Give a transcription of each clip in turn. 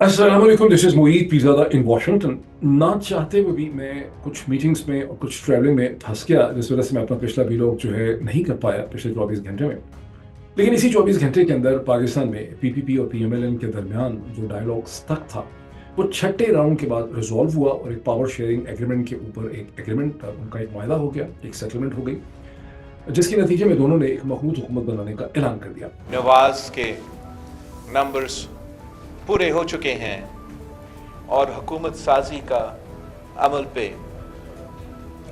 अस्सलाम वालेकुम, this is Moeed Pirzada in Washington. ना चाहते हुए भी मैं कुछ मीटिंग्स में और कुछ ट्रैवलिंग में फँस गया, जिस वज़ह से मैं अपना पिछला व्लॉग जो है नहीं कर पाया पिछले 24 घंटे में। लेकिन इसी 24 घंटे के अंदर पाकिस्तान में पीपीपी और पीएमएलएन के दरमियान जो डायलॉग स्टक था, वो छठे राउंड के बाद रिज़ॉल्व हुआ और एक पावर शेयरिंग एग्रीमेंट के ऊपर एक एग्रीमेंट उनका एक मुआहदा हो गया, एक सेटलमेंट हो गई, जिसके नतीजे में दोनों ने एक मखलूत हुकूमत बनाने का ऐलान कर दिया। नवाज के नंबर्स पूरे हो चुके हैं और हुकूमत साजी का अमल पे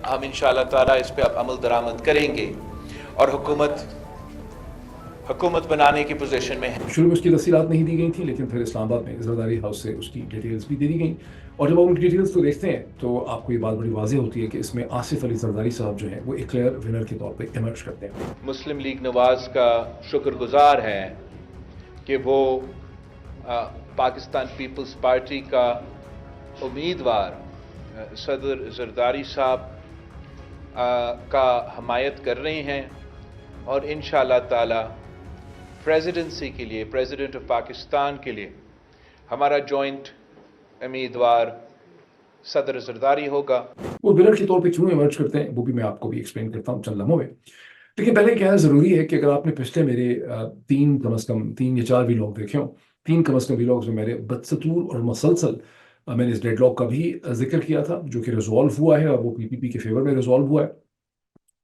हम इंशाअल्लाह ताला इस पे अब अमल दरामद करेंगे और हुकूमत बनाने की पोजीशन में है। शुरू में उसकी तफसीलात नहीं दी गई थी, लेकिन फिर इस्लामाबाद में जरदारी हाउस से उसकी डिटेल्स भी दे दी गई। और जब आप उनकी डिटेल्स को देखते हैं तो आपको ये बात बड़ी वाज़ेह होती है कि इसमें आसिफ अली जरदारी साहब जो हैं वो एक क्लियर विनर के तौर पे इमर्ज करते हैं। मुस्लिम लीग नवाज का शुक्रगुजार है कि वो पाकिस्तान पीपल्स पार्टी का उम्मीदवार सदर जरदारी साहब का हमायत कर रहे हैं और इंशाअल्लाह ताला प्रेसिडेंसी के लिए, प्रेसिडेंट ऑफ पाकिस्तान के लिए हमारा जॉइंट उम्मीदवार सदर जरदारी होगा। वो विनर के तौर पे क्यों इमर्ज करते हैं वो भी मैं आपको भी एक्सप्लेन करता हूँ चंद लम्हों में। लेकिन पहले क्या है, ज़रूरी है कि अगर आपने पिछले मेरे तीन कम अज़ कम 3 या 4 व्लॉग देखे हों, 3 कम अज़ कम व्लॉग्स में मेरे बदस्तूर और मुसलसल मैंने इस डेडलॉक का भी ज़िक्र किया था, जो कि रिज़ॉल्व हुआ है और वो पीपीपी के फेवर में रिज़ॉल्व हुआ है।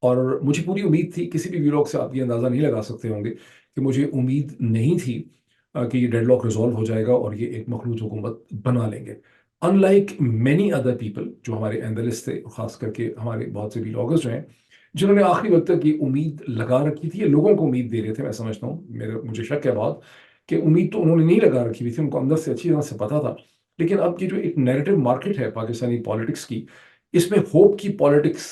और मुझे पूरी उम्मीद थी, किसी भी व्लॉग से आप ये अंदाज़ा नहीं लगा सकते होंगे कि मुझे उम्मीद नहीं थी कि ये डेडलॉक रिज़ॉल्व हो जाएगा और ये एक मखलूत हुकूमत बना लेंगे। अनलाइक मैनी अदर पीपल जो हमारे एनालिस्ट थे, ख़ास करके हमारे बहुत से व्लॉगर्स जो हैं, जिन्होंने आखिरी वक्त तक ये उम्मीद लगा रखी थी, ये लोगों को उम्मीद दे रहे थे। मैं समझता हूँ, मुझे शक है बहुत कि उम्मीद तो उन्होंने नहीं लगा रखी हुई थी, उनको अंदर से अच्छी तरह से पता था। लेकिन अब ये जो एक नैरेटिव मार्केट है पाकिस्तानी पॉलिटिक्स की, इसमें होप की पॉलिटिक्स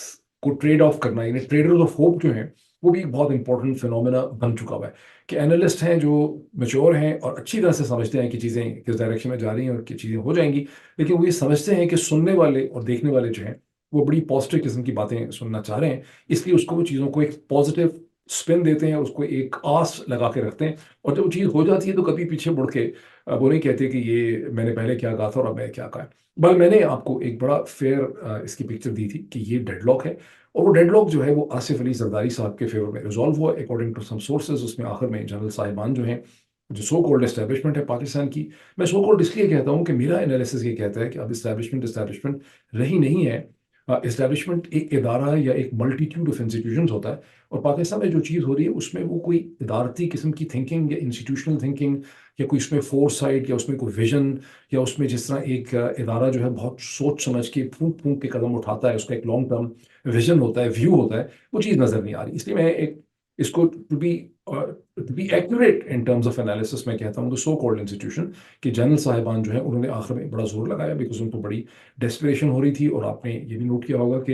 को ट्रेड ऑफ करना, यानी ट्रेडर्स ऑफ होप जो हैं, वो भी एक बहुत इंपॉर्टेंट फिनोमेना बन चुका हुआ है कि एनालिस्ट हैं जो मैच्योर हैं और अच्छी तरह से समझते हैं कि चीज़ें किस डायरेक्शन में जा रही हैं और कि चीज़ें हो जाएंगी। लेकिन वो ये समझते हैं कि सुनने वाले और देखने वाले जो हैं वो बड़ी पॉजिटिव किस्म की बातें सुनना चाह रहे हैं, इसलिए उसको वो चीज़ों को एक पॉजिटिव स्पिन देते हैं, उसको एक आस लगा के रखते हैं। और जब वो चीज़ हो जाती है तो कभी पीछे मुड़ के वो नहीं कहते कि ये मैंने पहले क्या कहा था और अब मैं क्या कहा है। बल मैंने आपको एक बड़ा फेयर इसकी पिक्चर दी थी कि ये डेडलॉक है, और वो डेडलॉक जो है वो आसिफ अली जरदारी साहब के फेवर में रिजॉल्व हुआ अकॉर्डिंग टू सम सोर्सेज। उसमें आखिर में जनरल साहिबान जो हैं, जो सो कॉल्ड एस्टैब्लिशमेंट है पाकिस्तान की, मैं सो कॉल्ड इसलिए कहता हूँ कि मेरा एनालिसिस ये कहता है कि अब इस्टेब्लिशमेंट रही नहीं है। इस्टेब्लिशमेंट एक इदारा या एक मल्टीट्यूड ऑफ इंस्टीट्यूशंस होता है, और पाकिस्तान में जो चीज़ हो रही है उसमें वो कोई इदारती किस्म की थिंकिंग या इंस्टीट्यूशनल थिंकिंग या कोई उसमें फोर साइट या उसमें कोई विजन या उसमें जिस तरह एक इदारा जो है बहुत सोच समझ के फूंक फूंक के कदम उठाता है, उसका एक लॉन्ग टर्म विजन होता है, व्यू होता है, वो चीज़ नज़र नहीं आ रही। इसलिए मैं एक इसको to be accurate in terms of analysis मैं कहता हूँ तो सो कॉल्ड इंस्टीट्यूशन कि जनरल साहिबान जो है उन्होंने आखिर में बड़ा जोर लगाया, बिकॉज उनको बड़ी डेस्परेशन हो रही थी। और आपने ये भी नोट किया होगा कि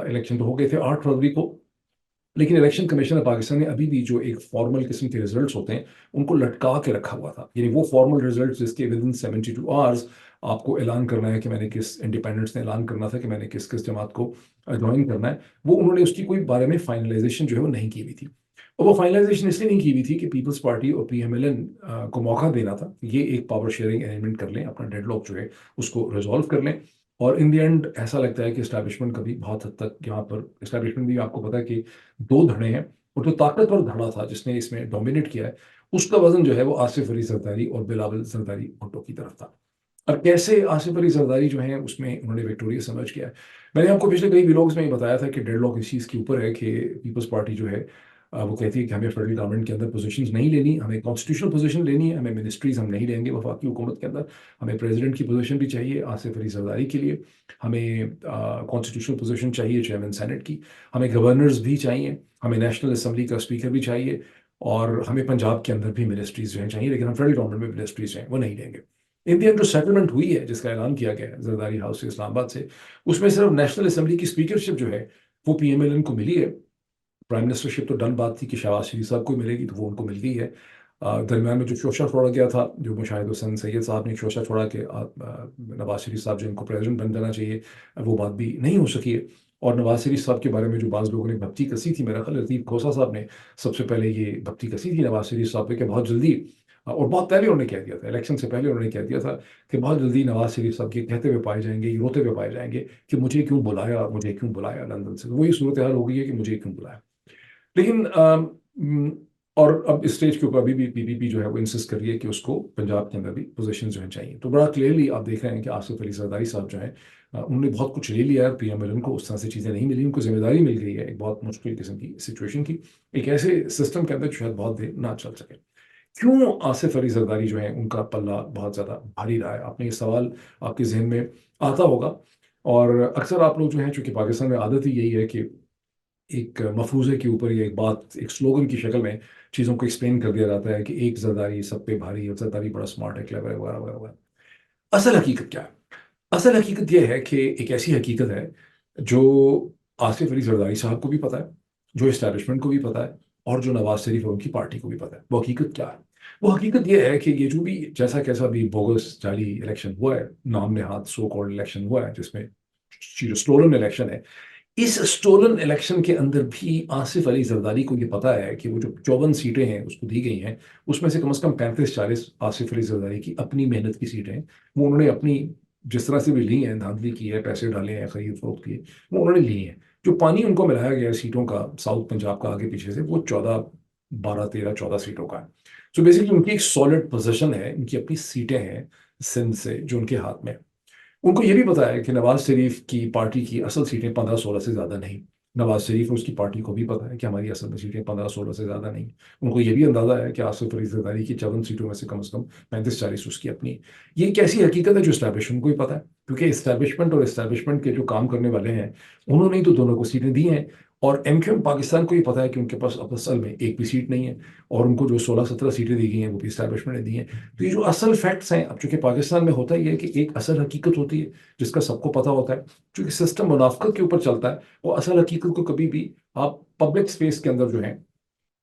इलेक्शन तो हो गए थे 8 फरवरी को, लेकिन इलेक्शन कमीशन ऑफ पाकिस्तान ने अभी भी जो एक फॉर्मल किस्म के रिजल्ट्स होते हैं उनको लटका के रखा हुआ था। यानी वो फॉर्मल रिजल्ट्स जिसके विद इन 72 आवर्स आपको ऐलान करना है कि मैंने किस, इंडिपेंडेंट्स ने ऐलान करना था कि मैंने किस किस जमात को ज्वाइन करना है, वो उन्होंने उसकी कोई बारे में फाइनलाइजेशन जो है वो नहीं की हुई थी। और वो फाइनलाइजेशन इसलिए नहीं की हुई थी कि पीपल्स पार्टी और पीएमएलएन को मौका देना था ये एक पावर शेयरिंग अरेंजमेंट कर लें, अपना डेडलॉक जो है उसको रिजॉल्व कर लें। और इन द एंड ऐसा लगता है कि इस्टेब्लिशमेंट का भी बहुत हद तक यहाँ पर, इस्टेब्लिशमेंट भी आपको पता है कि 2 धड़े हैं, और जो ताकतवर धड़ा था जिसने इसमें डोमिनेट किया है उसका वजन जो है वो आसिफ अली जरदारी और बिलावल जरदारी भुट्टो की तरफ था। अब कैसे आसिफ अली जरदारी जो है उसमें उन्होंने विक्टोरियस समझ किया है। मैंने आपको पिछले कई व्लॉग्स में ये बताया था कि डेडलॉक इस चीज़ के ऊपर है कि पीपल्स पार्टी जो है वो कहती है कि हमें फेडरल गवर्नमेंट के अंदर पोजीशंस नहीं लेनी, हमें कॉन्स्टिट्यूशनल पोजीशन लेनी है, हमें मिनिस्ट्रीज हम नहीं लेंगे वफाकी हुकूमत के अंदर, हमें प्रेसिडेंट की पोजीशन भी चाहिए आसिफ अली जरदारी के लिए, हमें कॉन्स्टिट्यूशनल पोजीशन चाहिए चेयरमैन सेनेट की, हमें गवर्नर्स भी चाहिए, हमें नेशनल असम्बली का स्पीकर भी चाहिए, और हमें पंजाब के अंदर भी मिनिस्ट्रीज जो हैं चाहिए, लेकिन हम फेडरल गवर्नमेंट में मिनिस्ट्रीज हैं वो नहीं लेंगे। इन दी एंड जो सेटलमेंट हुई है जिसका ऐलान किया गया है जरदारी हाउस से, इस्लामाबाद से, उसमें सिर्फ नेशनल असम्बली की स्पीकरशिप जो है वो पीएमएलएन को मिली है। प्राइम मिनिस्टरशिप तो डन बात थी कि शहबाज शरीफ साहब को मिलेगी, तो वो उनको मिल गई है। दरमियान में जो शोशा छोड़ा गया था, जो मुशाहिद हुसैन सैयद साहब ने शोशा छोड़ा कि नवाज शरीफ साहब जो इनको प्रेसिडेंट बन जाना चाहिए, वो बात भी नहीं हो सकी है। और नवाज शरीफ साहब के बारे में जो बाज़ लोगों ने भक्ति कसी थी, मेरा ख्याल लतीफ़ खोसा साहब ने सबसे पहले ये भक्ति कसी थी नवाज शरीफ साहब पे कि बहुत जल्दी اور बहुत पहले उन्होंने कह दिया था, इलेक्शन से पहले उन्होंने कह दिया था कि बहुत जल्दी नवाज शरीफ साहब ये कहते हुए पाए जाएंगे, ये रोते हुए पाए जाएंगे कि मुझे क्यों बुलाया लंदन से। वही सूरत हाल हो गई है कि मुझे क्यों बुलाया। लेकिन और अब इस स्टेज के ऊपर अभी भी पीपीपी जो है वो इंसिस्ट कर रही है कि उसको पंजाब के अंदर भी पोजीशन जो है चाहिए। तो बड़ा क्लियरली आप देख रहे हैं कि आसिफ अली जरदारी साहब जो हैं उन्होंने बहुत कुछ ले लिया है, पीएमएलएन को उस तरह से चीज़ें नहीं मिली, उनको जिम्मेदारी मिल गई है एक बहुत मुश्किल किस्म की सिचुएशन की, एक ऐसे सिस्टम के अंदर जो शायद बहुत देर ना चल सके। क्यों आसिफ अली जरदारी जो है उनका पल्ला बहुत ज़्यादा भारी रहा है? आपने ये सवाल आपके जहन में आता होगा। और अक्सर आप लोग जो हैं, चूँकि पाकिस्तान में आदत ही यही है कि एक मफरूज़े के ऊपर या एक बात, एक स्लोगन की शक्ल में चीज़ों को एक्सप्लेन कर दिया जाता है कि एक जरदारी सब पे भारी, और जरदारी बड़ा स्मार्ट है, क्लेवर है, वगैरह वगैरह वगैरह। असल हकीकत क्या है? असल हकीकत यह है कि एक ऐसी हकीकत है जो आसिफ अली जरदारी साहब को भी पता है, जो इस्टेब्लिशमेंट को भी पता है, और जो नवाज शरीफ और उनकी पार्टी को भी पता है। वो हकीकत क्या है? वो हकीकत यह है कि ये जो भी जैसा कैसा भी बोगस जाली इलेक्शन हुआ है, नाम नेहाद सो कॉल्ड इलेक्शन हुआ है, जिसमें जो स्टोलन इलेक्शन है, इस स्टोलन इलेक्शन के अंदर भी आसिफ अली जरदारी को ये पता है कि वो जो 54 सीटें हैं उसको दी गई हैं, उसमें से कम 35-40 आसिफ अली जरदारी की अपनी मेहनत की सीटें हैं। वो उन्होंने अपनी जिस तरह से भी ली हैं, धांधली की है, पैसे डाले हैं, खरीद फरोख्त की है, वो उन्होंने ली हैं। जो पानी उनको मिलाया गया है सीटों का साउथ पंजाब का आगे पीछे से, वो 14 सीटों का है। सो बेसिकली उनकी एक सॉलिड पोजीशन है, उनकी अपनी सीटें हैं सिंध से जो उनके हाथ में है। उनको ये भी पता है कि नवाज शरीफ की पार्टी की असल सीटें 15-16 से ज़्यादा नहीं। नवाज शरीफ और उसकी पार्टी को भी पता है कि हमारी असल में सीटें 15-16 से ज़्यादा नहीं। उनको ये भी अंदाज़ा है कि आसिफ अली जरदारी की 54 सीटों में से कम 35-40 उसकी अपनी। ये एक ऐसी हकीकत है जो इस्टेब्लिशमेंट को भी पता है, क्योंकि इस्टेब्लिशमेंट और इस्टेब्लिशमेंट के जो काम करने वाले हैं उन्होंने ही तो दोनों को सीटें दी हैं। और एमक्यूएम पाकिस्तान को ये पता है कि उनके पास अब असल में एक भी सीट नहीं है, और उनको जो 16-17 सीटें दी गई हैं वो भी इस्टेब्लिशमेंट ने दी हैं। तो ये जो असल फैक्ट्स हैं, अब चूंकि पाकिस्तान में होता ही है कि एक असल हकीकत होती है जिसका सबको पता होता है, चूंकि सिस्टम मुनाफकत के ऊपर चलता है, वो असल हकीकत को कभी भी आप पब्लिक स्पेस के अंदर जो है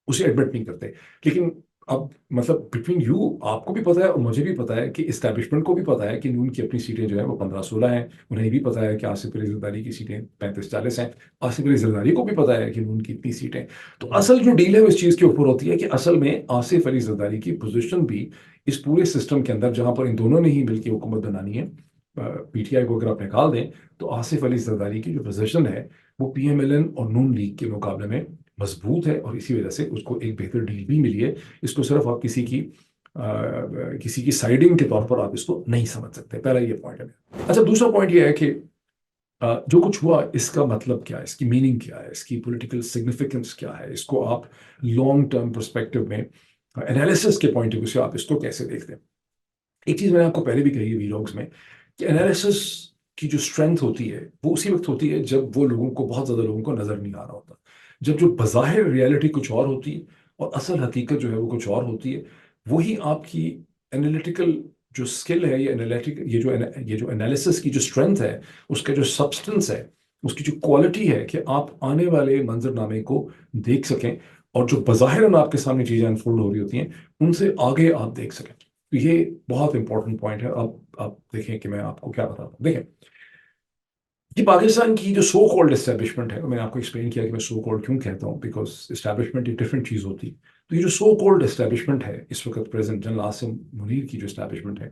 उसे एडमिट नहीं करते। लेकिन अब मतलब बिटवीन यू, आपको भी पता है और मुझे भी पता है कि इस्टेब्लिशमेंट को भी पता है कि नून की अपनी सीटें जो है वो 15-16 हैं। उन्हें भी पता है कि आसिफ अली जरदारी की सीटें 35-40 हैं। आसिफ अली जरदारी को भी पता है कि नून की इतनी सीटें। तो असल जो डील है वो इस चीज़ के ऊपर होती है कि असल में आसिफ अली जरदारी की पोजीशन भी इस पूरे सिस्टम के अंदर, जहां पर इन दोनों ने ही मिलकर हुकूमत बनानी है, पीटीआई को अगर आप निकाल दें, तो आसिफ अली जरदारी की जो पोजीशन है वो पीएमएलएन और नून लीग के मुकाबले में मजबूत है, और इसी वजह से उसको एक बेहतर डील भी मिली है। इसको सिर्फ आप किसी की साइडिंग के तौर पर आप इसको नहीं समझ सकते। पहला ये पॉइंट है। अच्छा, दूसरा पॉइंट ये है कि जो कुछ हुआ इसका मतलब क्या है, इसकी मीनिंग क्या है, इसकी पॉलिटिकल सिग्निफिकेंस क्या है, इसको आप लॉन्ग टर्म परस्पेक्टिव में एनालिसिस के पॉइंट ऑफ व्यू से आप इसको कैसे देखते हैं। एक चीज़ मैंने आपको पहले भी कही है वीलॉग्स में कि एनालिसिस की जो स्ट्रेंथ होती है वो उसी वक्त होती है जब वो लोगों को, बहुत ज़्यादा लोगों को नज़र नहीं आ रहा होता, जब जो बज़ाहिर रियलिटी कुछ और होती है और असल हकीकत जो है वो कुछ और होती है। वही आपकी एनालिटिकल जो स्किल है, ये जो एनालिसिस की जो स्ट्रेंथ है, उसका जो सब्सटेंस है, उसकी जो क्वालिटी है कि आप आने वाले मंजरनामे को देख सकें और जो बज़ाहिर आपके सामने चीज़ें अनफोल्ड हो रही होती हैं उनसे आगे आप देख सकें। तो ये बहुत इंपॉर्टेंट पॉइंट है। अब आप देखें कि मैं आपको क्या बताता हूँ। देखें, ये पाकिस्तान की जो सो कॉल्ड एस्टेब्लिशमेंट है, मैंने आपको एक्सप्लेन किया कि मैं सो कॉल्ड क्यों कहता हूँ, बिकॉज एस्टेब्लिशमेंट एक डिफरेंट चीज़ होती है। तो ये जो सो कॉल्ड एस्टेब्लिशमेंट है इस वक्त प्रेजेंट, जनरल आसिम मुनीर की जो एस्टेब्लिशमेंट है,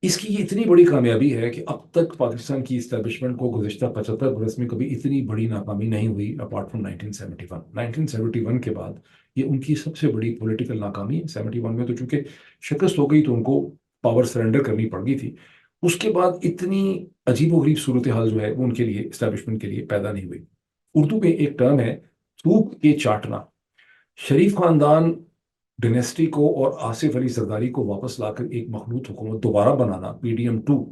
इसकी ये इतनी बड़ी कामयाबी है कि अब तक पाकिस्तान की इस्टेब्लिशमेंट को गुज़िश्ता 75 बरस में कभी इतनी बड़ी नाकामी नहीं हुई, अपार्ट फ्रॉम 1971। 1971 के बाद ये उनकी सबसे बड़ी पॉलिटिकल नाकामी है। 71 में तो चूंकि शिकस्त हो गई तो उनको पावर सरेंडर करनी पड़ गई थी। उसके बाद इतनी अजीबोगरीब सूरत हाल जो है वो उनके लिए, इस्टेब्लिशमेंट के लिए पैदा नहीं हुई। उर्दू में एक टर्म है थूक के चाटना। शरीफ खानदान डिनेस्टी को और आसिफ अली जरदारी को वापस लाकर एक मखलूत हुकूमत दोबारा बनाना, PDM-2,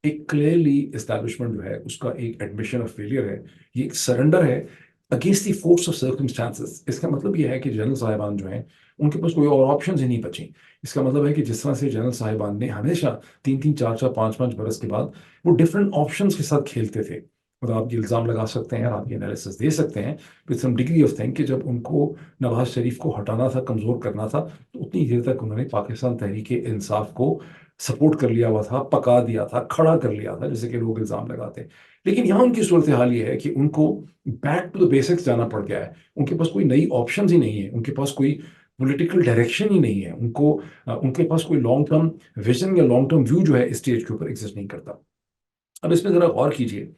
एक क्लियरली इस्टेब्लिशमेंट जो है उसका एक एडमिशन ऑफ फेलियर है। ये एक सरेंडर है against the force of circumstances. इसका मतलब ये है कि जनरल साहिबान जो हैं उनके पास कोई और ऑप्शन ही नहीं बची। इसका मतलब है कि जिस तरह से जनरल साहिबान ने हमेशा 3-3, 4-4, 5-5 बरस के बाद वो डिफरेंट ऑप्शंस के साथ खेलते थे। मतलब आप ये इल्ज़ाम लगा सकते हैं, आप ये एनालिसिस दे सकते हैं with some degree of think कि जब उनको नवाज शरीफ को हटाना था, कमज़ोर करना था, तो उतनी देर तक उन्होंने पाकिस्तान तहरीक इंसाफ को सपोर्ट कर लिया हुआ था, पका दिया था, खड़ा कर लिया था, जैसे कि लोग इल्ज़ाम लगाते हैं। लेकिन यहाँ उनकी सूरत हाल ये है कि उनको बैक टू द बेसिक्स जाना पड़ गया है। उनके पास कोई नई ऑप्शन ही नहीं है, उनके पास कोई पॉलिटिकल डायरेक्शन ही नहीं है उनको, उनके पास कोई लॉन्ग टर्म विजन या लॉन्ग टर्म व्यू जो है इस स्टेज के ऊपर एग्जिस्ट नहीं करता। अब इसमें ज़रा गौर कीजिए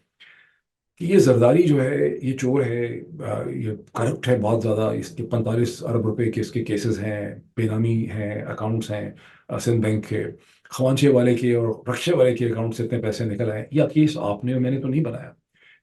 कि ये जरदारी जो है ये चोर है, ये करप्ट है बहुत ज़्यादा, इसके 45 अरब रुपए के इसके केसेस हैं, बेनामी हैं, अकाउंट्स हैं, सिंध बैंक के, खवानचे वाले के और रक्शे वाले के अकाउंट से इतने पैसे निकल आए। यह केस आपने और मैंने तो नहीं बनाया,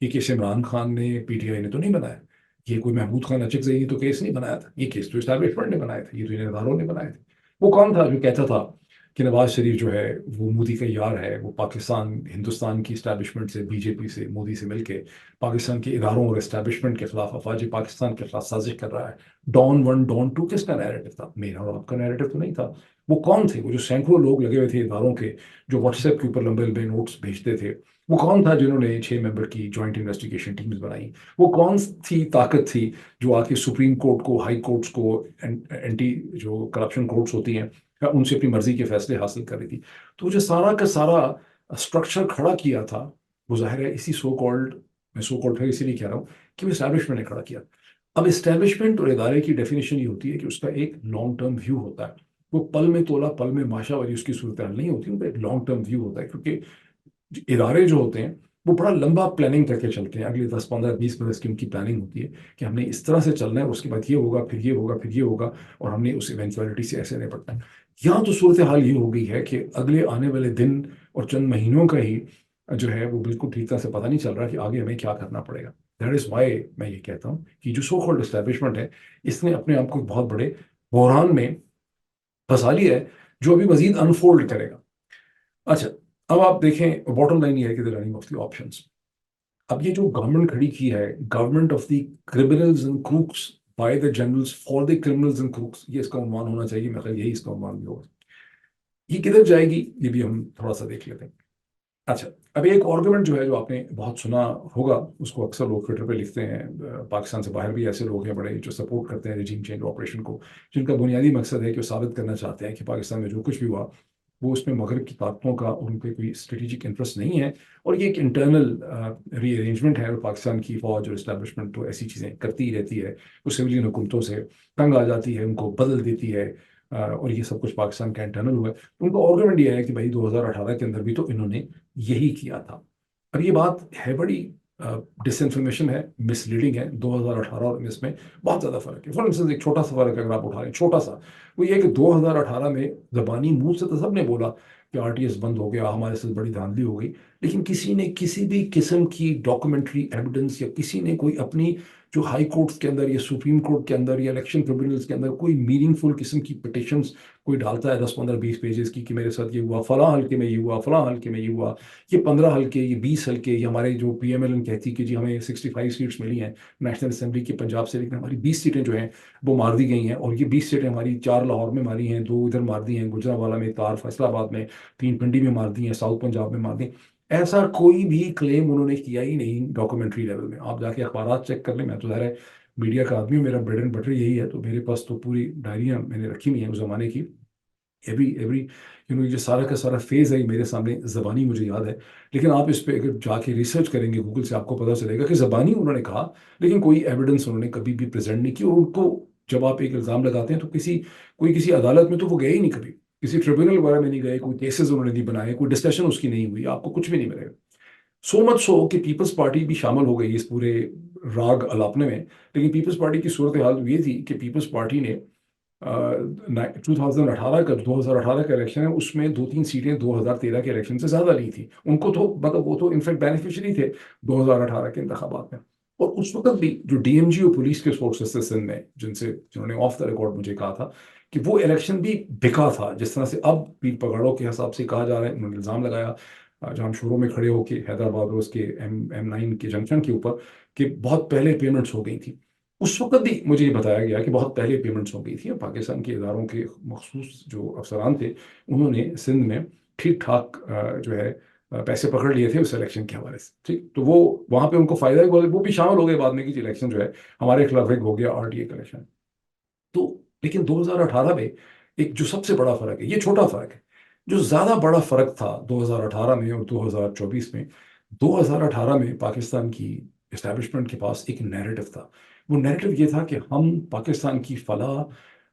ये केस इमरान खान ने, पीटीआई ने तो नहीं बनाया, ये कोई महमूद खान अचकज़ई ने तो केस नहीं बनाया था, ये केस तो इस्टेब्लिशमेंट ने बनाए थे, ये तो इन इदारों ने बनाए थे। वो कौन था जो कहता था कि नवाज शरीफ जो है वो मोदी का यार है, वो पाकिस्तान हिंदुस्तान की इस्टेब्लिशमेंट से, बीजेपी से, मोदी से मिलके पाकिस्तान के इदारों और इस्टेब्लिशमेंट के खिलाफ, अफवाज पाकिस्तान के खिलाफ साजिश कर रहा है। डॉन वन डॉन टू किसका नैरेटिव था? मेरा और आपका नैरेटिव तो नहीं था। वो कौन थे? वो जो सैकड़ों लोग लगे हुए थे इदारों के, जो व्हाट्सएप के ऊपर लंबे लंबे नोट्स भेजते थे, वो कौन था जिन्होंने 6 मेंबर की जॉइंट इन्वेस्टिगेशन टीम्स बनाई? वो कौन थी ताकत थी जो आके सुप्रीम कोर्ट को, हाई कोर्ट्स को, एंटी जो करप्शन कोर्ट्स होती हैं, उनसे अपनी मर्जी के फैसले हासिल कर रही थी? तो जो सारा का सारा स्ट्रक्चर खड़ा किया था, वो जाहिर है इसी सो कॉल्ड, मैं सो कॉल्ड है इसीलिए कह रहा हूँ कि वो इस्टेब्लिशमेंट ने खड़ा किया। अब इस्टेब्लिशमेंट और इदारे की डेफिनेशन ये होती है कि उसका एक लॉन्ग टर्म व्यू होता है। वो पल में तोला पल में माशा वाली उसकी सूरत हाल नहीं होती, उनका एक लॉन्ग टर्म व्यू होता है, क्योंकि इदारे जो होते हैं वो बड़ा लंबा प्लानिंग करके चलते हैं। अगले 10 15 20 बरस की उनकी प्लानिंग होती है कि हमने इस तरह से चलना है, उसके बाद ये होगा, फिर ये होगा, फिर ये होगा, और हमने उस इवेंचुअलिटी से ऐसे निपटना है। यहाँ तो सूरत हाल ये हो गई है कि अगले आने वाले दिन और चंद महीनों का ही जो है वो बिल्कुल ठीक तरह से पता नहीं चल रहा कि आगे हमें क्या करना पड़ेगा। दैट इज़ वाई मैं ये कहता हूँ कि जो सो कॉल्ड एस्टेब्लिशमेंट है, इसने अपने आप को एक बहुत बड़े बहरान में फंसा लिया है, जो अभी मजीद अनफोल्ड करेगा। अच्छा, अब आप देखें, बॉटम लाइन ये है कि the running of the options. अब ये जो गवर्नमेंट खड़ी की है, government of the criminals and crooks by the generals for the criminals and crooks, ये इसका उन्वान होना चाहिए, मैं यही इसका उन्वान भी होगा। ये किधर जाएगी ये भी हम थोड़ा सा देख लेते हैं। अच्छा, अब एक आर्गुमेंट जो है, जो आपने बहुत सुना होगा, उसको अक्सर लोग ट्विटर पे लिखते हैं, पाकिस्तान से बाहर भी ऐसे लोग हैं बड़े जो सपोर्ट करते हैं रिजीम चेंज ऑपरेशन को, जिनका बुनियादी मकसद है कि वो साबित करना चाहते हैं कि पाकिस्तान में जो कुछ भी हुआ वो उसमें मगरब की ताकतों का और उनके कोई स्ट्रेटेजिक इंटरेस्ट नहीं है, और ये एक इंटरनल रीअरेंजमेंट है, और पाकिस्तान की फौज और इस्टेब्लिशमेंट तो ऐसी चीज़ें करती ही रहती है, वो सिविलियन हुकूमतों से तंग आ जाती है, उनको बदल देती है, और ये सब कुछ पाकिस्तान का इंटरनल हुआ है। उनका आर्गुमेंट ये है कि भाई 2018 के अंदर भी तो इन्होंने यही किया था। अब ये बात है बड़ी डिसइंफॉर्मेशन है, मिसलीडिंग है। 2018 और 19 में बहुत ज़्यादा फर्क है। फॉर इंस्टेंस एक छोटा सा फर्क अगर आप उठा लें, छोटा सा, वो ये है कि 2018 में जबानी मुंह से तो सबने बोला कि आरटीएस बंद हो गया, हमारे साथ बड़ी धांधली हो गई, लेकिन किसी ने किसी भी किस्म की डॉक्यूमेंट्री एविडेंस या किसी ने कोई अपनी जो हाई कोर्ट्स के अंदर या सुप्रीम कोर्ट के अंदर या इलेक्शन ट्रिब्यूनल्स के अंदर कोई मीनिंगफुल किस्म की पिटिशंस कोई डालता है 10 15 20 पेजेस की कि मेरे साथ ये हुआ, फलां हल्के में ये हुआ, फलां हल्के में ये हुआ, ये 15 हल्के, ये 20 हल्के, ये हमारे जो पीएमएलएन कहती कि जी हमें 65 सीट्स मिली हैं नेशनल असेंबली की पंजाब से, लेकिन हमारी 20 सीटें जो हैं वो मार दी गई हैं, और ये 20 सीटें हमारी 4 लाहौर में मारी हैं, 2 इधर मार दी हैं, गुजरांवाला में, तार फैसलाबाद में, 3 पिंडी में मार दी हैं, साउथ पंजाब में मार दी। ऐसा कोई भी क्लेम उन्होंने किया ही नहीं डॉक्यूमेंट्री लेवल में। आप जाके अखबार चेक कर लें, मैं तो ज़ाहिर है मीडिया का आदमी हूं, मेरा ब्रेड एंड बटर यही है, तो मेरे पास तो पूरी डायरियाँ मैंने रखी हुई हैं उस ज़माने की। एवरी एवरी ये सारा का सारा फेज़ है मेरे सामने, ज़बानी मुझे याद है। लेकिन आप इस पे अगर जाके रिसर्च करेंगे गूगल से, आपको पता चलेगा कि ज़बानी उन्होंने कहा, लेकिन कोई एविडेंस उन्होंने कभी भी प्रेजेंट नहीं की। और उनको जब आप एक इल्ज़ाम लगाते हैं तो किसी अदालत में तो वो गए ही नहीं कभी, किसी ट्रिब्यूनल वगैरह में नहीं गए, कोई केसेस उन्होंने नहीं बनाए, कोई डिस्कशन उसकी नहीं हुई, आपको कुछ भी नहीं मिलेगा। सो मच सो कि पीपल्स पार्टी भी शामिल हो गई इस पूरे राग अलापने में। लेकिन पीपल्स पार्टी की सूरत हाल ये थी कि पीपल्स पार्टी ने 2018 का इलेक्शन है, उसमें 2 3 सीटें 2013 के इलेक्शन से ज़्यादा ली थी। उनको तो मतलब वो तो इनफैक्ट बेनिफिशियरी थे 2018 के इंतखाबात में। और उस वक्त भी जो डीएमजी और पुलिस के सोर्सेस थे सिंध में, जिन्होंने ऑफ द रिकॉर्ड मुझे कहा था कि वो इलेक्शन भी बिका था, जिस तरह से अब पीर पगाड़ों के हिसाब से कहा जा रहा है। उन्होंने इल्ज़ाम लगाया जहाँ शोरों में खड़े होकर हैदराबाद और उसके M9 के जंक्शन के ऊपर कि बहुत पहले पेमेंट्स हो गई थी। उस वक्त भी मुझे ये बताया गया कि बहुत पहले पेमेंट्स हो गई थी, और पाकिस्तान के इदारों के मखसूस जो अफसरान थे उन्होंने सिंध में ठीक ठाक जो है पैसे पकड़ लिए थे उस इलेक्शन के हवाले से। ठीक, तो वो वहाँ पे उनको फायदा ही, वो भी शामिल हो गए बाद में कि इलेक्शन जो है हमारे खिलाफ एक हो गया आरटीए का इलेक्शन। तो लेकिन 2018 में एक जो सबसे बड़ा फर्क है, ये छोटा फर्क है, जो ज्यादा बड़ा फर्क था 2018 में और 2024 में, 2018 में पाकिस्तान की एस्टेब्लिशमेंट के पास एक नैरेटिव था। वो नैरेटिव ये था कि हम पाकिस्तान की फलाह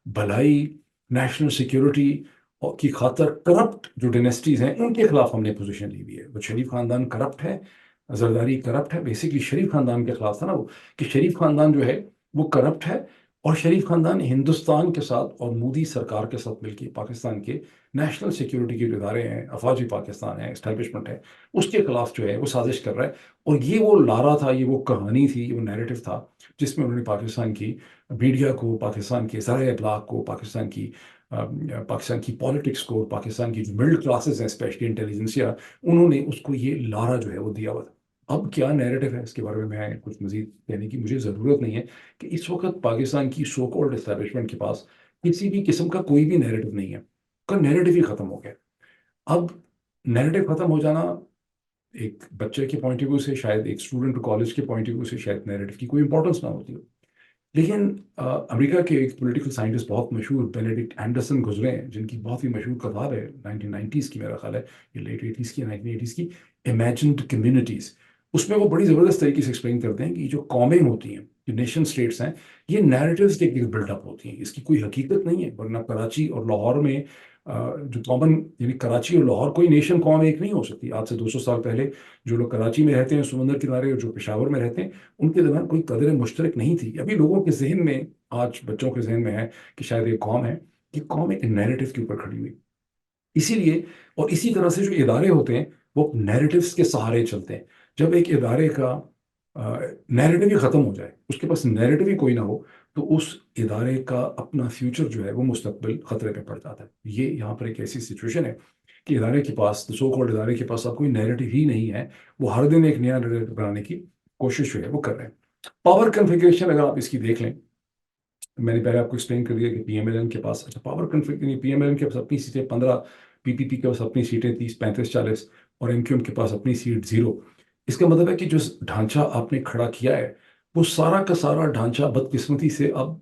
भलाई, नेशनल सिक्योरिटी और की खातर करप्ट जो डायनेस्टीज हैं उनके खिलाफ हमने पोजीशन ली हुई है। वो शरीफ खानदान करप्ट है, जरदारी करप्ट है, बेसिकली शरीफ खानदान के खिलाफ था ना वो, कि शरीफ खानदान जो है वो करप्ट है, और शरीफ खानदान हिंदुस्तान के साथ और मोदी सरकार के साथ मिलकर पाकिस्तान के नेशनल सिक्योरिटी के जो इदारे हैं, अफवाज पाकिस्तान है, एस्टेब्लिशमेंट है, उसके खिलाफ जो है वो साजिश कर रहा है। और ये वो लारा था, ये वो कहानी थी, वो नैरेटिव था जिसमें उन्होंने पाकिस्तान की मीडिया को, पाकिस्तान के ज़राए इब्लाग को, पाकिस्तान की पॉलिटिक्स को, पाकिस्तान की जो मिडिल क्लासेस हैं स्पेशली इंटेलिजेंसिया, उन्होंने उसको ये लारा जो है वो दिया हुआ था। अब क्या नैरेटिव है इसके बारे में मैं कुछ मजीद कहने की मुझे ज़रूरत नहीं है, कि इस वक्त पाकिस्तान की सो कॉल्ड एस्टेब्लिशमेंट के पास किसी भी किस्म का कोई भी नैरेटिव नहीं है, का नैरेटिव ही ख़त्म हो गया। अब नैरेटिव ख़त्म हो जाना, एक बच्चे के पॉइंट ऑफ व्यू से, शायद एक स्टूडेंट कॉलेज के पॉइंट ऑफ व्यू से शायद नैरेटिव की कोई इंपॉर्टेंस ना होती हो, लेकिन अमेरिका के एक पॉलिटिकल साइंटिस्ट बहुत मशहूर बेनेडिक्ट एंडरसन गुजरे हैं, जिनकी बहुत ही मशहूर किताब है 1990s की, मेरा ख्याल है ये लेट 80s की, 1980s की, इमेजिन्ड कम्युनिटीज़। उसमें वो बड़ी ज़बरदस्त तरीके से एक्सप्लेन करते हैं कि जो कौमें होती हैं, जो नेशन स्टेट्स हैं, ये नैरेटिव्स के बिल्डअप होती हैं, इसकी कोई हकीकत नहीं है। वरना कराची और लाहौर में जो कॉमन, यानी कराची और लाहौर, कोई नेशन कौम एक नहीं हो सकती। आज से 200 साल पहले जो लोग कराची में रहते हैं समंदर किनारे, और जो पेशावर में रहते हैं, उनके दरमियान कोई कदर मुश्तरक नहीं थी। अभी लोगों के जहन में, आज बच्चों के जहन में है कि शायद एक कौम है, कि कौम एक नैरेटिव के ऊपर खड़ी हुई। इसीलिए, और इसी तरह से जो इदारे होते हैं वो नैरेटिव्स के सहारे चलते हैं। जब एक इदारे का नैरेटिव ही ख़त्म हो जाए, उसके पास नैरेटिव ही कोई ना हो, तो उस इदारे का अपना फ्यूचर जो है वो मुस्तकबिल ख़तरे पे पड़ जाता है। ये यहाँ पर एक ऐसी सिचुएशन है कि इदारे के पास, सो कॉल्ड इदारे के पास अब कोई नैरेटिव ही नहीं है। वो हर दिन एक नया नैरेटिव बनाने की कोशिश जो है वो कर रहे हैं। पावर कन्फिग्रेशन अगर आप इसकी देख लें, मैंने पहले आपको एक्सप्लेन कर दिया कि पीएमएलएन के पास, अच्छा पावर कन्फिग्रेशन, पीएमएलएन के पास अपनी सीटें 15, पीपीपी के पास अपनी सीटें 30, 35, 40, और एमक्यूएम के पास अपनी सीट 0। इसका मतलब है कि जो ढांचा आपने खड़ा किया है, वो सारा का सारा ढांचा बदकिस्मती से अब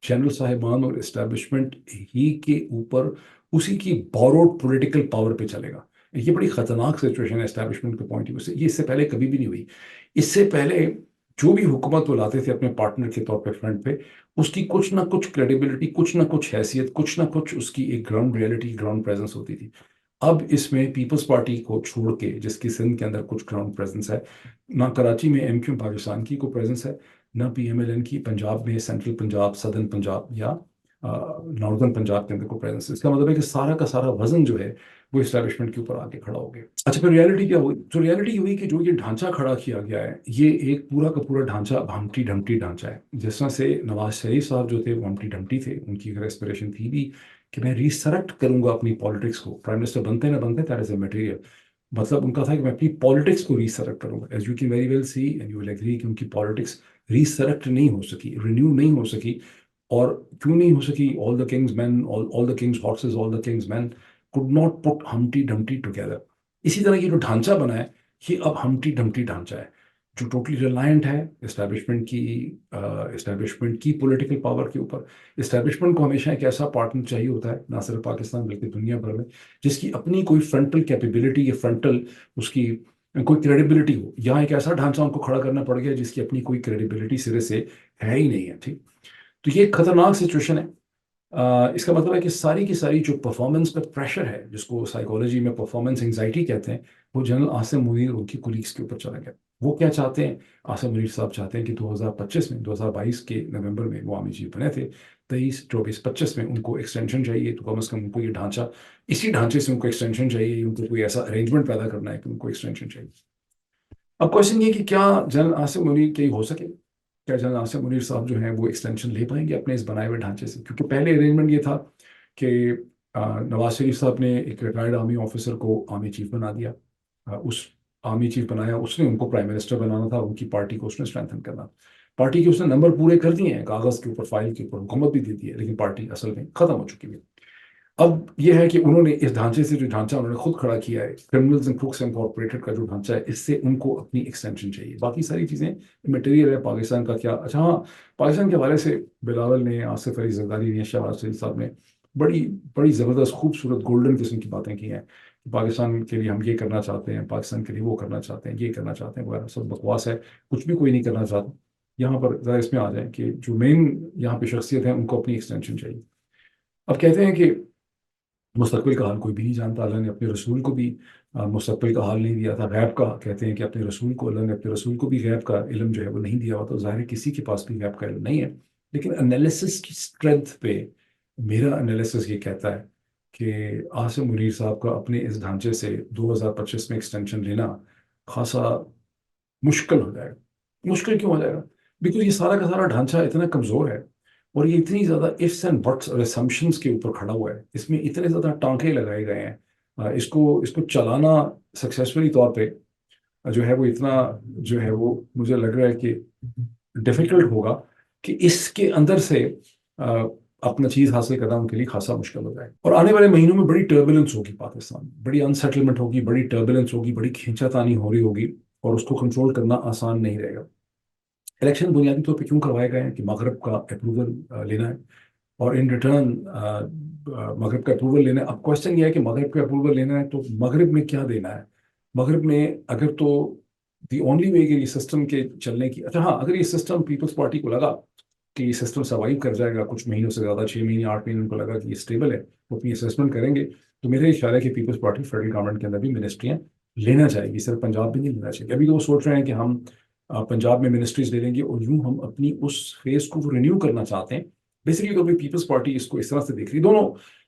जनरल साहिबान और इस्टेब्लिशमेंट ही के ऊपर, उसी की बोरोड पॉलिटिकल पावर पे चलेगा। ये बड़ी खतरनाक सिचुएशन है एस्टेब्लिशमेंट के पॉइंट ऑफ व्यू से। ये इससे पहले कभी भी नहीं हुई। इससे पहले जो भी हुकूमत वो लाते थे अपने पार्टनर के तौर पे फ्रंट पे, उसकी कुछ ना कुछ क्रेडिबिलिटी, कुछ ना कुछ हैसियत, कुछ ना कुछ उसकी एक ग्राउंड रियलिटी, ग्राउंड प्रेजेंस होती थी। अब इसमें पीपल्स पार्टी को छोड़ के, जिसकी सिंध के अंदर कुछ ग्राउंड प्रेजेंस है, ना कराची में एमक्यूएम पाकिस्तान की कोई प्रेजेंस है, ना पीएमएलएन की पंजाब में, सेंट्रल पंजाब, सदर्न पंजाब या नॉर्दर्न पंजाब के अंदर कोई प्रेजेंस है। इसका मतलब है कि सारा का सारा वजन जो है वो इस्टेब्लिशमेंट के ऊपर आके खड़ा हो गया। अच्छा, फिर रियलिटी क्या हुई? तो रियलिटी हुई कि जो ये ढांचा खड़ा किया गया है, ये एक पूरा का पूरा ढांचा हम्टी डम्टी ढांचा है। जिस तरह से नवाज शरीफ साहब जो थे वो हम्टी डम्टी थे, उनकी अगर एस्पिरेशन थी भी कि मैं रिसरेक्ट करूंगा अपनी पॉलिटिक्स को, प्राइम मिनिस्टर बनते ना बनते, दैट इज ए मटेरियल, मतलब उनका था कि मैं अपनी पॉलिटिक्स को रिसरेक्ट करूंगा। As you can very well see and you will agree कि उनकी पॉलिटिक्स रिसरेक्ट नहीं हो सकी, रिन्यू नहीं हो सकी। और क्यों नहीं हो सकी? All the Kings man, all the Kings horses, all the Kings man could not put Humpty Dumpty together. इसी तरह ये जो ढांचा बना है, ये अब हम्टी डम्टी ढांचा है, जो टोटली रिलायंट है इस्टेब्लिशमेंट की पॉलिटिकल पावर के ऊपर। इस्टेब्लिशमेंट को हमेशा एक ऐसा पार्टनर चाहिए होता है, ना सिर्फ पाकिस्तान बल्कि दुनिया भर में, जिसकी अपनी कोई फ्रंटल कैपेबिलिटी या फ्रंटल उसकी कोई क्रेडिबिलिटी हो। यहाँ एक ऐसा ढांचा उनको खड़ा करना पड़ गया जिसकी अपनी कोई क्रेडिबिलिटी सिरे से है ही नहीं है। ठीक, तो ये एक खतरनाक सिचुएशन है। इसका मतलब है कि सारी की सारी जो परफॉर्मेंस पे प्रेशर है, जिसको साइकोलॉजी में परफॉर्मेंस एंजाइटी कहते हैं, वो जनरल आसिम मुनीर और उनकी कुलीग्स के ऊपर चला गया। वो क्या चाहते हैं? आसिम मुनीर साहब चाहते हैं कि 2025 में, 2022 के नवंबर में वो आर्मी चीफ बने थे, 23, 24, 25 में उनको एक्सटेंशन चाहिए, तो कम से कम उनको ये ढांचा, इसी ढांचे से उनको एक्सटेंशन चाहिए, उनको कोई ऐसा अरेंजमेंट पैदा करना है कि उनको एक्सटेंशन चाहिए। अब क्वेश्चन ये कि क्या जनरल आसिम मुनीर के हो सके, क्या जनरल आसिम मुनीर साहब जो हैं वो एक्सटेंशन ले पाएंगे अपने इस बनाए हुए ढांचे से? क्योंकि पहले अरेंजमेंट ये था कि नवाज शरीफ साहब ने एक रिटायर्ड आर्मी ऑफिसर को आर्मी चीफ बना दिया। उस आर्मी चीफ बनाया, उसने उनको प्राइम मिनिस्टर बनाना था, उनकी पार्टी को उसने स्ट्रेंथन करना। पार्टी के उसने नंबर पूरे कर दिए हैं, कागज़ के ऊपर, फाइल के ऊपर, हुकूमत भी दी है, लेकिन पार्टी असल में ख़त्म हो चुकी है। अब यह है कि उन्होंने इस ढांचे से, जो ढांचा उन्होंने खुद खड़ा किया है, क्रिमिनल्स एंड क्रुक्स इनकॉर्पोरेटेड का जो ढांचा है, इससे उनको अपनी एक्सटेंशन चाहिए। बाकी सारी चीज़ें मटेरियल है। पाकिस्तान का क्या, अच्छा हाँ, पाकिस्तान के हवाले से बिलावल ने, आसिफ अली जरदारी ने, शहबाज शरीफ साहब ने बड़ी बड़ी ज़बरदस्त, खूबसूरत, गोल्डन किस्म की बातें की हैं कि पाकिस्तान के लिए हम ये करना चाहते हैं, पाकिस्तान के लिए वो करना चाहते हैं, ये करना चाहते हैं वगैरह। सब बकवास है, कुछ भी कोई नहीं करना चाहता। यहाँ पर ज़रा इसमें आ जाए कि जो मेन यहाँ पे शख्सियत है, उनको अपनी एक्सटेंशन चाहिए। अब कहते हैं कि मुस्तकबिल का हाल कोई भी नहीं जानता, अल्लाह ने अपने रसूल को भी मुस्तकबिल का हाल नहीं दिया था, गैब का कहते हैं कि अपने रसूल को, अल्लाह ने अपने रसूल को भी गैब का इल्म जो है वो नहीं दिया हुआ, तो ज़ाहिर है किसी के पास भी गैब का इल्म नहीं है। लेकिन एनालिसिस की स्ट्रेंथ पे मेरा एनालिसिस ये कहता है कि आसिम मुनीर साहब का अपने इस ढांचे से 2025 में एक्सटेंशन लेना खासा मुश्किल हो जाएगा। मुश्किल क्यों हो जाएगा? बिकॉज ये सारा का सारा ढांचा इतना कमज़ोर है और ये इतनी ज़्यादा इफ्स एंड बट्स और असम्पशंस के ऊपर खड़ा हुआ है, इसमें इतने ज़्यादा टांके लगाए गए हैं। इसको इसको चलाना सक्सेसफुली तौर पे जो है वो इतना जो है वो मुझे लग रहा है कि डिफिकल्ट होगा कि इसके अंदर से अ, अपना चीज़ हासिल करना उनके लिए खासा मुश्किल हो जाए। और आने वाले महीनों में बड़ी टर्बुलेंस होगी पाकिस्तान में, बड़ी अनसेटलमेंट होगी, बड़ी टर्बुलेंस होगी, बड़ी खींचातानी हो रही होगी और उसको कंट्रोल करना आसान नहीं रहेगा। इलेक्शन बुनियादी तौर पे क्यों करवाए गए हैं कि मगरब का अप्रूवल लेना है और इन रिटर्न मगरब का अप्रूवल लेना है। अब क्वेश्चन ये है कि मगरब का अप्रूवल लेना है तो मगरब में क्या देना है? मगरब में अगर तो दी ओनली वे कि ये सिस्टम के चलने की, अच्छा हाँ, अगर ये सिस्टम पीपल्स पार्टी को लगा कि ये सिस्टम सर्वाइव कर जाएगा कुछ महीनों से ज़्यादा, 6 महीने 8 महीने उनको लगा कि ये स्टेबल है, वो अपनी असेसमेंट करेंगे, तो मेरा ये ख्याल है कि पीपल्स पार्टी फेडरल गवर्नमेंट के अंदर भी मिनिस्ट्रियाँ लेना चाहेगी, सिर्फ पंजाब भी नहीं लेना चाहिए। अभी तो वो सोच रहे हैं कि हम पंजाब में मिनिस्ट्रीज ले लेंगे और यूं हम अपनी उस फेज को रिन्यू करना चाहते हैं। बेसिकली तो अभी पीपल्स पार्टी इसको इस तरह से देख रही है, दोनों,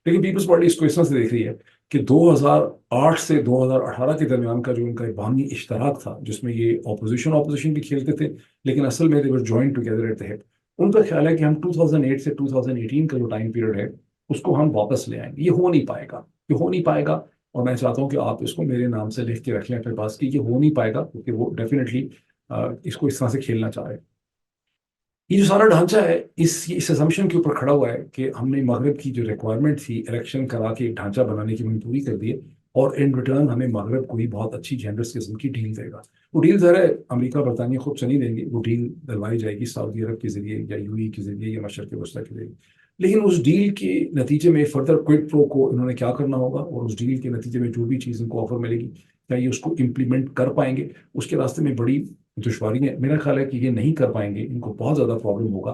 लेकिन पीपल्स पार्टी इसको इस तरह से देख रही है कि 2008 से 2018 के दरमियान का जो उनका बाहमी इश्तराक था, जिसमें ये ऑपोजिशन भी खेलते थे, लेकिन असल में they were joined together at the hip. उनका ख्याल है कि हम 2008 से 2018 का जो टाइम पीरियड है उसको हम वापस ले आएंगे। ये हो नहीं पाएगा, ये हो नहीं पाएगा। और मैं चाहता हूँ कि आप इसको मेरे नाम से लिख के रख लें अपने पास कि ये हो नहीं पाएगा, क्योंकि वो डेफिनेटली इसको इस तरह से खेलना चाह रहे हैं। ये जो सारा ढांचा है इस असम्पशन के ऊपर खड़ा हुआ है कि हमने मगरब की जो रिक्वायरमेंट थी इलेक्शन करा के एक ढांचा बनाने की, हमने पूरी कर दी है और इन रिटर्न हमें मगरब कोई बहुत अच्छी जेनरस किस्म की डील देगा। वो डील ज़रा अमेरिका बरतानिया खुद से नहीं देंगे, वो डील दिलवाई जाएगी सऊदी अरब के जरिए या यूएई के जरिए या मशरक़ वस्ती के जरिए। लेकिन उस डील के नतीजे में फर्दर क्विड प्रो को इन्होंने क्या करना होगा और उस डील के नतीजे में जो भी चीज़ इनको ऑफर मिलेगी क्या ये उसको इम्प्लीमेंट कर पाएंगे, उसके रास्ते में बड़ी दुश्वारी है। मेरा ख्याल है कि ये नहीं कर पाएंगे, इनको बहुत ज़्यादा प्रॉब्लम होगा।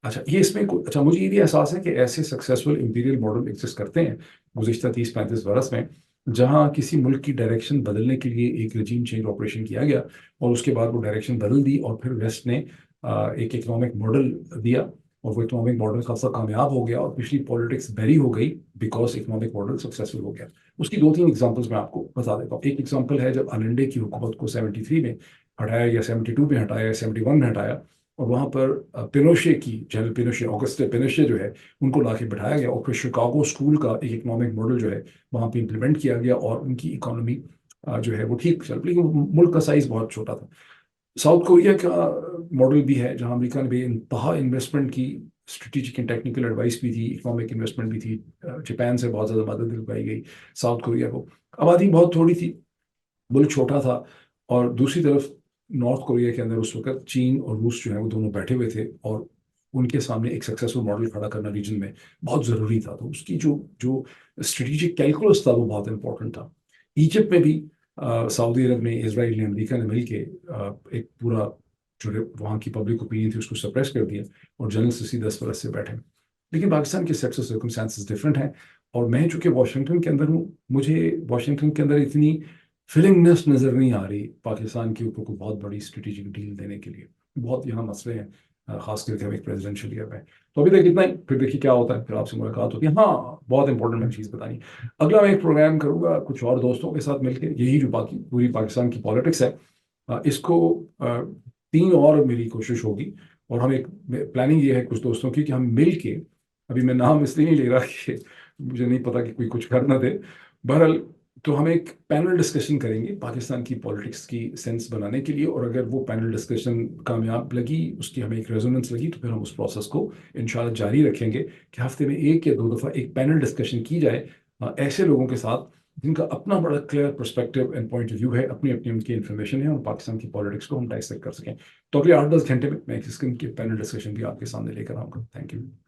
अच्छा, ये इसमें अच्छा, मुझे ये भी एहसास है कि ऐसे सक्सेसफुल इंपीरियल मॉडल एग्जिस्ट करते हैं गुज़िश्ता 30-35 बरस में, जहाँ किसी मुल्क की डायरेक्शन बदलने के लिए एक रजीम चेंज ऑपरेशन किया गया और उसके बाद वो डायरेक्शन बदल दी और फिर वेस्ट ने एक इकोनॉमिक मॉडल दिया और वो इकोनॉमिक मॉडल खासा कामयाब हो गया और पिछली पॉलिटिक्स बैरी हो गई बिकॉज इकोनॉमिक मॉडल सक्सेसफुल हो गया। उसकी 2-3 एग्जांपल्स मैं आपको बता देता हूँ। एक एग्जांपल है जब अलेंडे की हुकूमत को 73 में हटाया या 72 में हटाया या 71 में हटाया और वहाँ पर पिनोशे की, जनरल पिनोशे, ऑगस्टे पिनोशे जो है, उनको ला के बिठाया गया और फिर शिकागो स्कूल का एक इकोनॉमिक मॉडल जो है वहाँ पे इम्प्लीमेंट किया गया और उनकी इकोनॉमी जो है वो ठीक चल, लेकिन मुल्क का साइज बहुत छोटा था। साउथ कोरिया का मॉडल भी है जहाँ अमेरिका ने भी इंतहा इन्वेस्टमेंट की, स्ट्रेटेजिक एंड टेक्निकल एडवाइस भी थी, इकोनॉमिक इन्वेस्टमेंट भी थी, जापान से बहुत ज़्यादा मदद दिलवाई गई साउथ कोरिया को। आबादी बहुत थोड़ी थी, मुल्क छोटा था और दूसरी तरफ नॉर्थ कोरिया के अंदर उस वक्त चीन और रूस जो है वो दोनों बैठे हुए थे और उनके सामने एक सक्सेसफुल मॉडल खड़ा करना रीजन में बहुत ज़रूरी था। तो उसकी जो जो स्ट्रेटेजिक कैलकुलस था वो बहुत इंपॉर्टेंट था। इजिप्ट में भी सऊदी अरब ने, इसराइल ने, अमेरिका ने मिल के एक पूरा जो वहाँ की पब्लिक ओपिनियन थी उसको सप्रेस कर दिया और जनरल सिसी 10 बरस से बैठे। लेकिन पाकिस्तान के सेट्स और सर्कमस्टांसेस डिफरेंट हैं और मैं चूंकि वाशिंगटन के अंदर हूँ, मुझे वाशिंगटन के अंदर इतनी फिलिंगनेस नज़र नहीं आ रही पाकिस्तान के ऊपर कोई बहुत बड़ी स्ट्रेटेजिक डील देने के लिए। बहुत यहाँ मसले हैं, खास करके हम एक प्रेसिडेंशियल ईयर में। तो अभी तक इतना ही, फिर देखिए क्या होता है, फिर आपसे मुलाकात होती है। हाँ, बहुत इंपॉर्टेंट मैं चीज़ बतानी, अगला मैं एक प्रोग्राम करूँगा कुछ और दोस्तों के साथ मिलकर, यही जो बाकी पूरी पाकिस्तान की पॉलिटिक्स है इसको 3 और मेरी कोशिश होगी और हम एक प्लानिंग ये है कुछ दोस्तों की कि हम मिल के, अभी मैं नाम इसलिए नहीं ले रहा कि मुझे नहीं पता कि कोई कुछ कर ना दे, बहरहाल, तो हम एक पैनल डिस्कशन करेंगे पाकिस्तान की पॉलिटिक्स की सेंस बनाने के लिए और अगर वो पैनल डिस्कशन कामयाब लगी, उसकी हमें एक रेजोनेंस लगी, तो फिर हम उस प्रोसेस को इंशाल्लाह जारी रखेंगे कि हफ्ते में 1 या 2 दफ़ा एक पैनल डिस्कशन की जाए ऐसे लोगों के साथ जिनका अपना बड़ा clear perspective and point of view है, अपनी अपनी उनकी इन्फॉर्मेशन है और पाकिस्तान की पॉलिटिक्स को हम डाइसेक्ट कर सकें। तो अगले 8-10 घंटे में मैं इस किस्म के पैनल डिस्कशन भी आपके सामने लेकर आऊँगा। Thank you.